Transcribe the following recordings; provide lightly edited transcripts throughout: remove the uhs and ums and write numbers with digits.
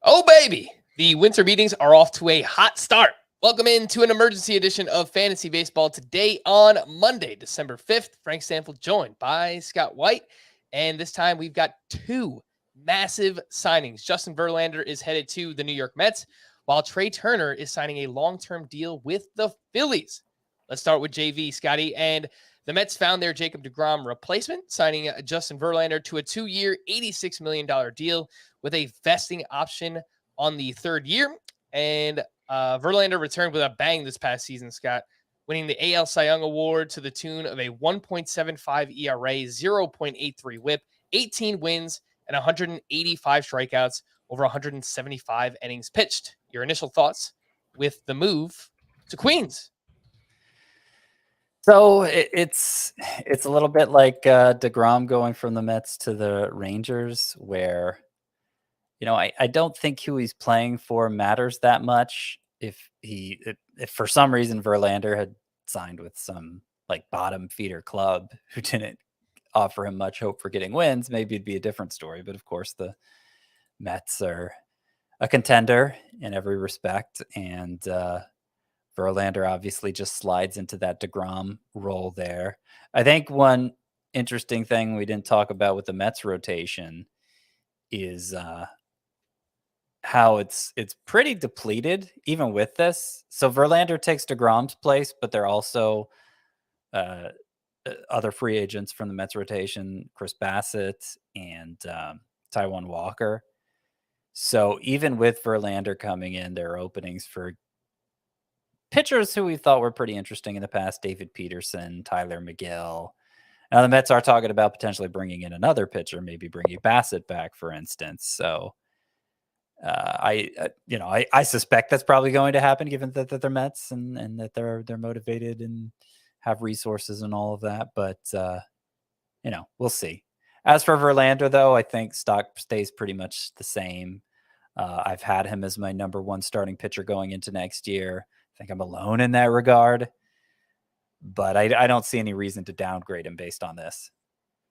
Oh, baby. The winter meetings are off to a hot start. Welcome into an emergency edition of Fantasy Baseball today on Monday, December 5th. Frank Stampfl joined by Scott White. And this time we've got two massive signings. Justin Verlander is headed to the New York Mets, while Trea Turner is signing a long-term deal with the Phillies. Let's start with JV, Scotty. And the Mets found their Jacob deGrom replacement, signing Justin Verlander to a 2-year, $86 million deal with a vesting option on the third year. And Verlander returned with a bang this past season, Scott, winning the AL Cy Young Award to the tune of a 1.75 ERA, 0.83 whip, 18 wins, and 185 strikeouts over 175 innings pitched. Your initial thoughts with the move to Queens? So it's a little bit like deGrom going from the Mets to the Rangers, where I don't think who he's playing for matters that much. If for some reason Verlander had signed with some like bottom feeder club who didn't offer him much hope for getting wins, maybe it'd be a different story. But of course, the Mets are a contender in every respect, and Verlander obviously just slides into that deGrom role there. I think one interesting thing we didn't talk about with the Mets rotation is how it's pretty depleted even with this. So Verlander takes deGrom's place, but they're also other free agents from the Mets rotation, Chris Bassett and Taijuan Walker. So even with Verlander coming in, there are openings for pitchers who we thought were pretty interesting in the past: David Peterson, Tyler McGill. Now the Mets are talking about potentially bringing in another pitcher, maybe bringing Bassett back, for instance. So I suspect that's probably going to happen, given that they're Mets and that they're motivated and have resources and all of that. But we'll see. As for Verlander, though, I think stock stays pretty much the same. I've had him as my number one starting pitcher going into next year. I think I'm alone in that regard, but I don't see any reason to downgrade him based on this.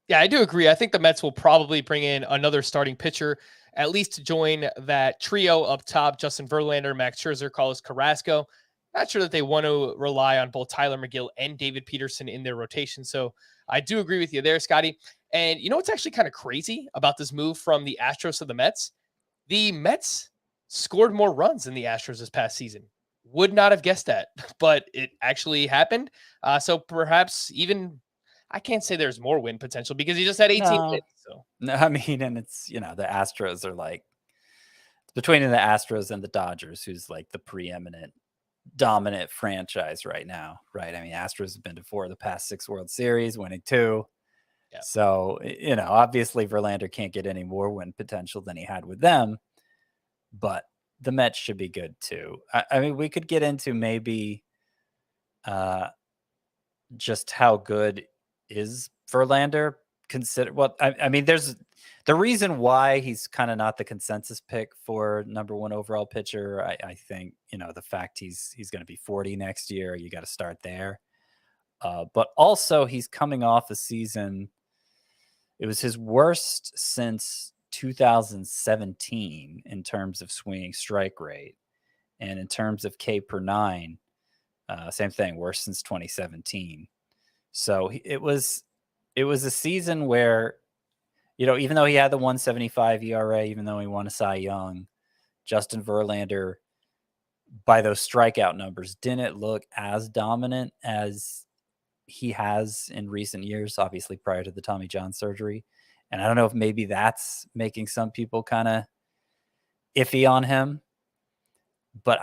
Yeah, I do agree. I think the Mets will probably bring in another starting pitcher, at least to join that trio up top: Justin Verlander, Max Scherzer, Carlos Carrasco. Not sure that they want to rely on both Tyler McGill and David Peterson in their rotation. So I do agree with you there, Scotty. And you know what's actually kind of crazy about this move from the Astros to the Mets? The Mets scored more runs than the Astros this past season. Would not have guessed that, but it actually happened. So perhaps even, I can't say there's more win potential because he just had 18 wins. So. No, I mean, and it's, the Astros are like, it's between the Astros and the Dodgers, who's like the preeminent dominant franchise right now, right? I mean, Astros have been to 4 of the past 6 World Series, winning 2. Yeah. So, obviously Verlander can't get any more win potential than he had with them, but the Mets should be good too. I mean, we could get into maybe just how good is Verlander. I mean, there's the reason why he's kind of not the consensus pick for number 1 overall pitcher. I think, the fact he's going to be 40 next year, you got to start there. But also he's coming off a season. It was his worst since 2017 in terms of swinging strike rate, and in terms of K per 9, same thing, worse since 2017. So it was a season where, even though he had the 1.75 ERA, even though he won a Cy Young, Justin Verlander, by those strikeout numbers, didn't look as dominant as he has in recent years, obviously prior to the Tommy John surgery. And I don't know if maybe that's making some people kind of iffy on him, but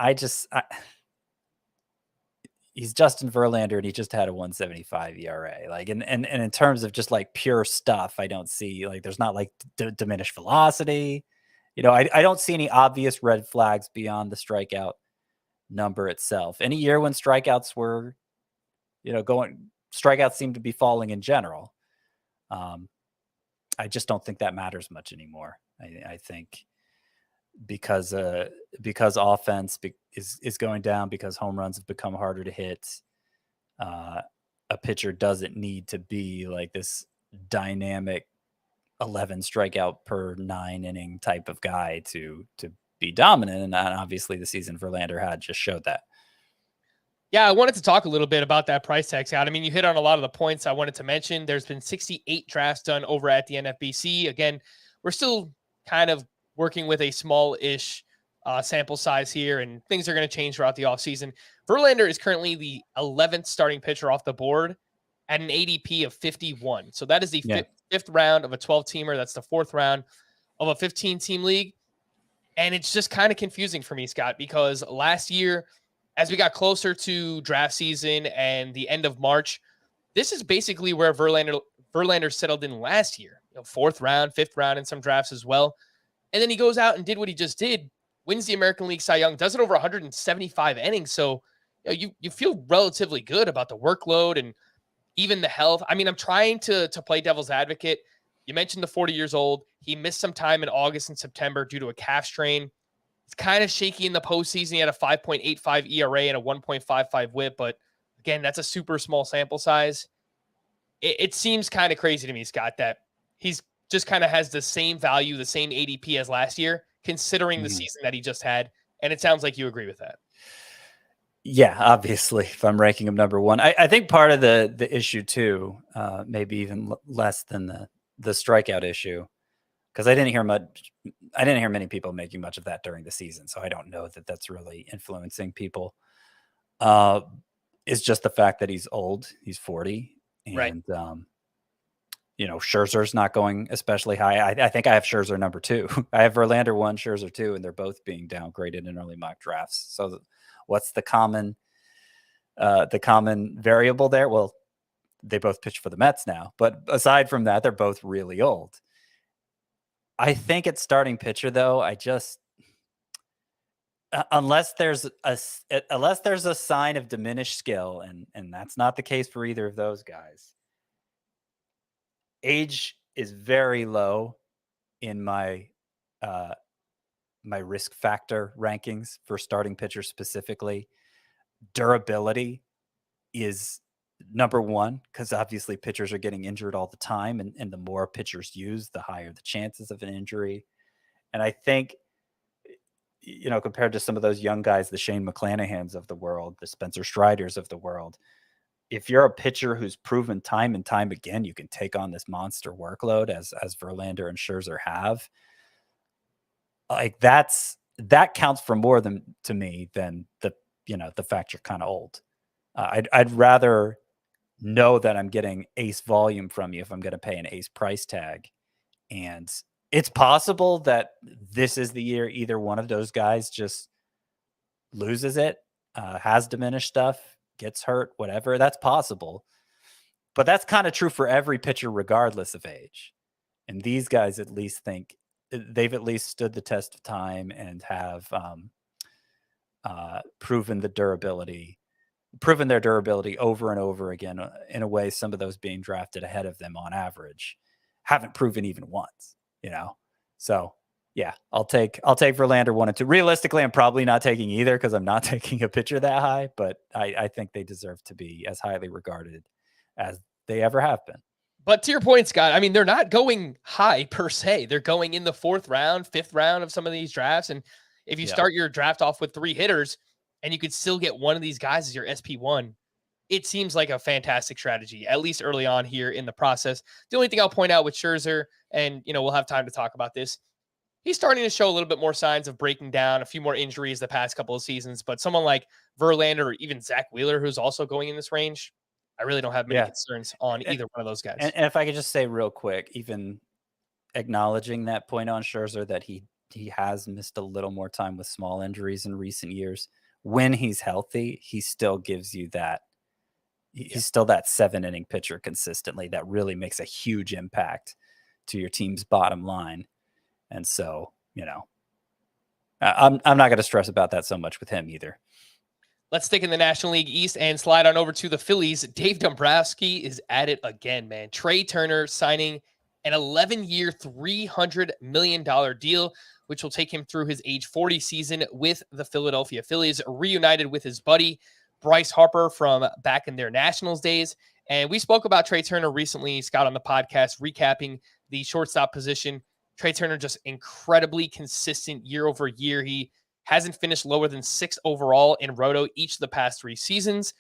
he's Justin Verlander, and he just had a 1.75 ERA. Like, and in terms of just like pure stuff, I don't see, like, there's not like diminished velocity. I don't see any obvious red flags beyond the strikeout number itself. Any year when strikeouts were, strikeouts seem to be falling in general. I just don't think that matters much anymore. I think because offense is going down, because home runs have become harder to hit, a pitcher doesn't need to be like this dynamic 11 strikeout per 9 inning type of guy to be dominant. And obviously the season Verlander had just showed that. Yeah, I wanted to talk a little bit about that price tag, Scott. I mean, you hit on a lot of the points I wanted to mention. There's been 68 drafts done over at the NFBC. Again, we're still kind of working with a small-ish sample size here, and things are going to change throughout the offseason. Verlander is currently the 11th starting pitcher off the board at an ADP of 51. So that is the fifth round of a 12-teamer. That's the fourth round of a 15-team league. And it's just kind of confusing for me, Scott, because last year, as we got closer to draft season and the end of March, this is basically where Verlander settled in last year. Fourth round, fifth round in some drafts as well. And then he goes out and did what he just did, wins the American League Cy Young, does it over 175 innings. So you feel relatively good about the workload and even the health. I mean, I'm trying to play devil's advocate. You mentioned the 40 years old. He missed some time in August and September due to a calf strain. It's kind of shaky in the postseason. He had a 5.85 ERA and a 1.55 WHIP, but again, that's a super small sample size. It seems kind of crazy to me, Scott, that he's just kind of has the same value, the same ADP as last year, considering the season that he just had. And it sounds like you agree with that. Yeah, obviously, if I'm ranking him number one, I think part of the issue too, maybe even less than the strikeout issue, because I didn't hear many people making much of that during the season, so I don't know that that's really influencing people. It's just the fact that he's old, he's 40, and right. Scherzer's not going especially high. I think I have Scherzer number 2. I have Verlander 1, Scherzer 2, and they're both being downgraded in early mock drafts. So what's the common variable there? Well, they both pitch for the Mets now, but aside from that, they're both really old. I think at starting pitcher, though, unless there's a sign of diminished skill, and that's not the case for either of those guys. Age is very low in my risk factor rankings for starting pitchers specifically. Durability is number one, because obviously pitchers are getting injured all the time, and the more pitchers use, the higher the chances of an injury. And I think, compared to some of those young guys, the Shane McClanahans of the world, the Spencer Striders of the world, if you're a pitcher who's proven time and time again you can take on this monster workload as Verlander and Scherzer have, like that counts for more to me than the fact you're kind of old. I'd rather know that I'm getting ace volume from you if I'm going to pay an ace price tag. And it's possible that this is the year either one of those guys just loses it, has diminished stuff, gets hurt, whatever. That's possible. But that's kind of true for every pitcher, regardless of age. And these guys at least think they've at least stood the test of time and have proven their durability over and over again in a way some of those being drafted ahead of them on average haven't proven even once, So yeah, I'll take Verlander 1 and 2. Realistically, I'm probably not taking either because I'm not taking a pitcher that high, but I think they deserve to be as highly regarded as they ever have been. But to your point, Scott, I mean, they're not going high per se. They're going in the fourth round, fifth round of some of these drafts. And if you start your draft off with 3 hitters and you could still get one of these guys as your SP1, it seems like a fantastic strategy, at least early on here in the process. The only thing I'll point out with Scherzer, and, we'll have time to talk about this, he's starting to show a little bit more signs of breaking down, a few more injuries the past couple of seasons. But someone like Verlander or even Zach Wheeler, who's also going in this range, I really don't have many concerns on either one of those guys. And if I could just say real quick, even acknowledging that point on Scherzer, that he has missed a little more time with small injuries in recent years. When he's healthy, he still gives you that. He's still that 7-inning pitcher consistently that really makes a huge impact to your team's bottom line. And so, I'm not going to stress about that so much with him either. Let's stick in the National League East and slide on over to the Phillies. Dave Dombrowski is at it again, man. Trea Turner signing an 11-year, $300 million deal, which will take him through his age 40 season with the Philadelphia Phillies, reunited with his buddy Bryce Harper from back in their Nationals days. And we spoke about Trea Turner recently, Scott, on the podcast, recapping the shortstop position. Trea Turner just incredibly consistent year over year. He hasn't finished lower than 6 overall in Roto each of the past 3 seasons.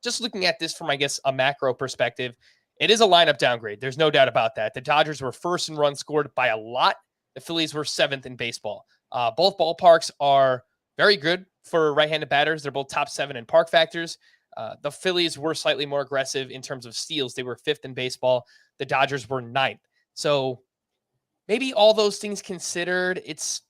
Just looking at this from, I guess, a macro perspective, it is a lineup downgrade. There's no doubt about that. The Dodgers were first in runs scored by a lot. The Phillies were 7th in baseball. Both ballparks are very good for right-handed batters. They're both top 7 in park factors. The Phillies were slightly more aggressive in terms of steals. They were 5th in baseball. The Dodgers were 9th. So maybe all those things considered, it's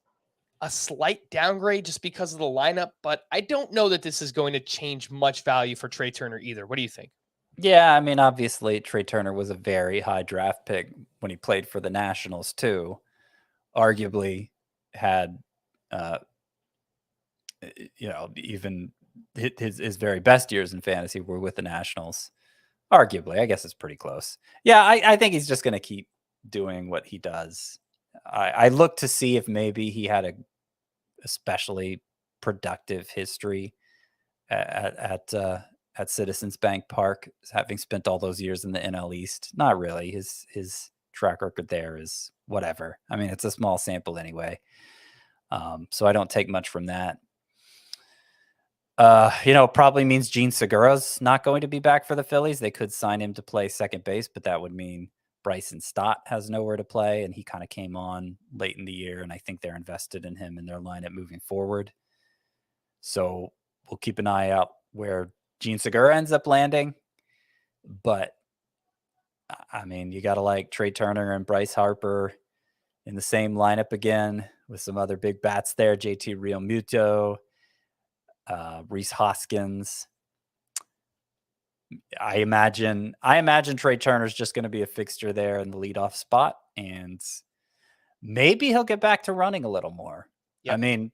a slight downgrade just because of the lineup, but I don't know that this is going to change much value for Trea Turner either. What do you think? Yeah, I mean, obviously, Trea Turner was a very high draft pick when he played for the Nationals, too. Arguably had, uh, even his very best years in fantasy were with the Nationals. Arguably, I guess it's pretty close. Yeah, I think he's just going to keep doing what he does. I look to see if maybe he had a especially productive history at Citizens Bank Park, having spent all those years in the NL East. Not really. His track record there is whatever. I mean, it's a small sample anyway, so I don't take much from that. Probably means Gene Segura's not going to be back for the Phillies. They could sign him to play second base, but that would mean Bryson Stott has nowhere to play, and he kind of came on late in the year, and I think they're invested in him in their lineup moving forward. So we'll keep an eye out where Gene Segura ends up landing. But, I mean, you got to like Trea Turner and Bryce Harper in the same lineup again with some other big bats there, JT Realmuto, Rhys Hoskins. I imagine Trea Turner's just going to be a fixture there in the leadoff spot, and maybe he'll get back to running a little more. Yep. I mean,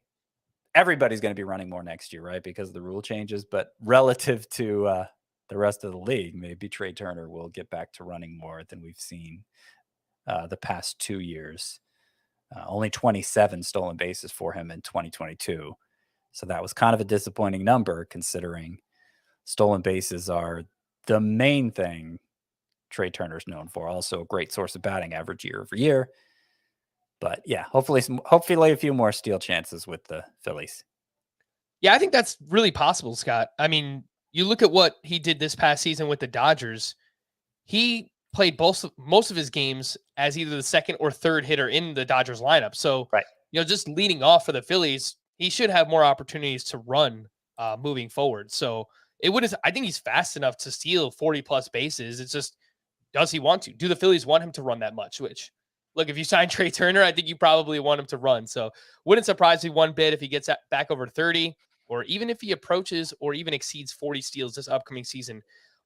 everybody's going to be running more next year, right? Because of the rule changes, but relative to the rest of the league, maybe Trea Turner will get back to running more than we've seen the past 2 years. Only 27 stolen bases for him in 2022. So that was kind of a disappointing number considering stolen bases are the main thing Trea Turner's known for. Also a great source of batting average year over year. But yeah, hopefully a few more steal chances with the Phillies. Yeah, I think that's really possible, Scott. I mean, you look at what he did this past season with the Dodgers. He played most of his games as either the second or third hitter in the Dodgers lineup. So, right. Just leading off for the Phillies, he should have more opportunities to run moving forward. So I think he's fast enough to steal 40 plus bases. It's just, does he want to? Do the Phillies want him to run that much? Which, look, if you sign Trea Turner, I think you probably want him to run. So wouldn't surprise me one bit if he gets back over 30, or even if he approaches or even exceeds 40 steals this upcoming season.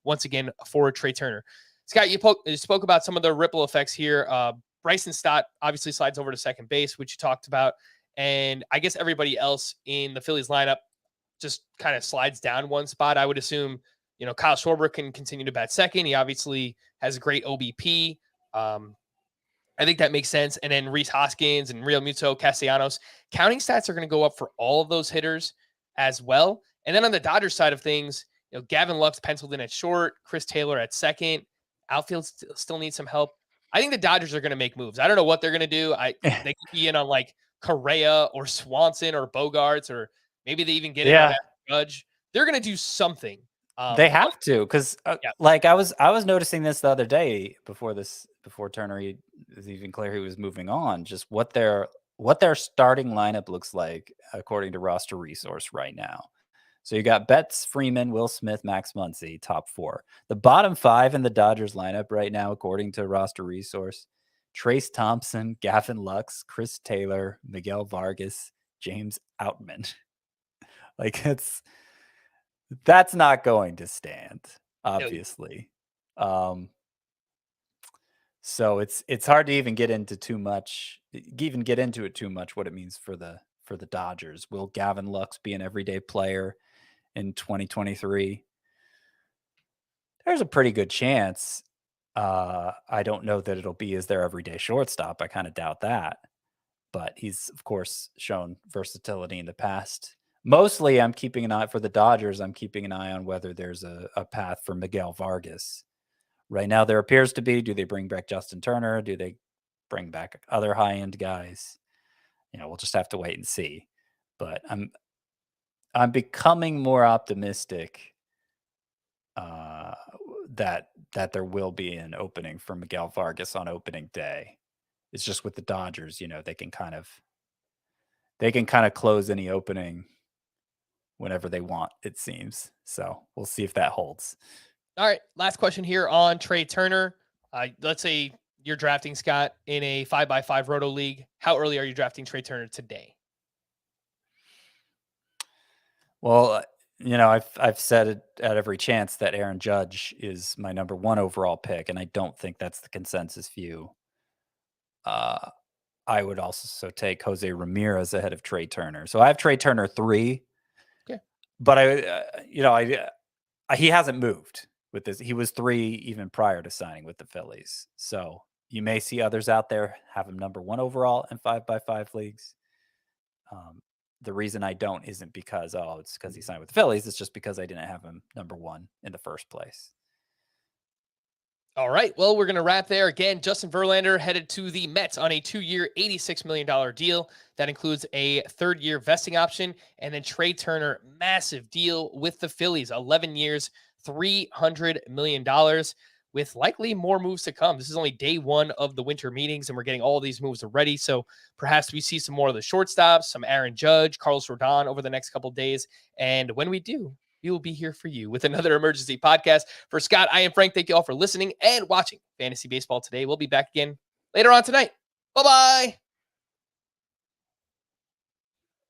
Once again, for Trea Turner. Scott, you spoke about some of the ripple effects here. Bryson Stott obviously slides over to second base, which you talked about. And I guess everybody else in the Phillies lineup just kind of slides down one spot. I would assume, Kyle Schwarber can continue to bat second. He obviously has a great OBP. I think that makes sense. And then Rhys Hoskins and Realmuto, Castellanos, counting stats are going to go up for all of those hitters as well. And then on the Dodgers side of things, Gavin Lux penciled in at short, Chris Taylor at second. Outfield still needs some help. I think the Dodgers are going to make moves. I don't know what they're going to do. They could be in on like Correa or Swanson or Bogarts, or maybe they even get in on Judge. They're going to do something. They have to, because like I was noticing this the other day before Turner was even clear he was moving on. Just what their starting lineup looks like according to Roster Resource right now. So you got Betts, Freeman, Will Smith, Max Muncy, top 4. The bottom 5 in the Dodgers lineup right now, according to Roster Resource: Trace Thompson, Gavin Lux, Chris Taylor, Miguel Vargas, James Outman. Like that's not going to stand, obviously. So it's hard to even get into it too much what it means for the Dodgers. Will Gavin Lux be an everyday player in 2023? There's a pretty good chance. I don't know that it'll be as their everyday shortstop. I kind of doubt that. But he's, of course, shown versatility in the past. Mostly, I'm keeping an eye for the Dodgers. I'm keeping an eye on whether there's a path for Miguel Vargas. Right now, there appears to be. Do they bring back Justin Turner? Do they bring back other high-end guys. We'll just have to wait and see. But I'm becoming more optimistic that there will be an opening for Miguel Vargas on opening day. It's just with the Dodgers, they can kind of close any opening whenever they want, it seems. So we'll see if that holds. All right, last question here on Trea Turner. Let's say you're drafting Scott in a 5x5 roto league. How early are you drafting Trea Turner today? Well, I've said it at every chance that Aaron Judge is my number 1 overall pick, and I don't think that's the consensus view. I would also take Jose Ramirez ahead of Trea Turner. So I have Trea Turner 3. Okay. But he hasn't moved with this. He was 3 even prior to signing with the Phillies. So you may see others out there have him number 1 overall in 5x5 leagues. The reason I don't isn't because, it's because he signed with the Phillies. It's just because I didn't have him number 1 in the first place. All right. Well, we're going to wrap there. Again, Justin Verlander headed to the Mets on a 2-year, $86 million deal. That includes a 3rd-year vesting option. And then Trea Turner, massive deal with the Phillies, 11 years, $300 million, with likely more moves to come. This is only day 1 of the winter meetings, and we're getting all these moves ready. So perhaps we see some more of the shortstops, some Aaron Judge, Carlos Rodon over the next couple of days. And when we do, we will be here for you with another emergency podcast. For Scott, I am Frank. Thank you all for listening and watching Fantasy Baseball Today. We'll be back again later on tonight. Bye-bye.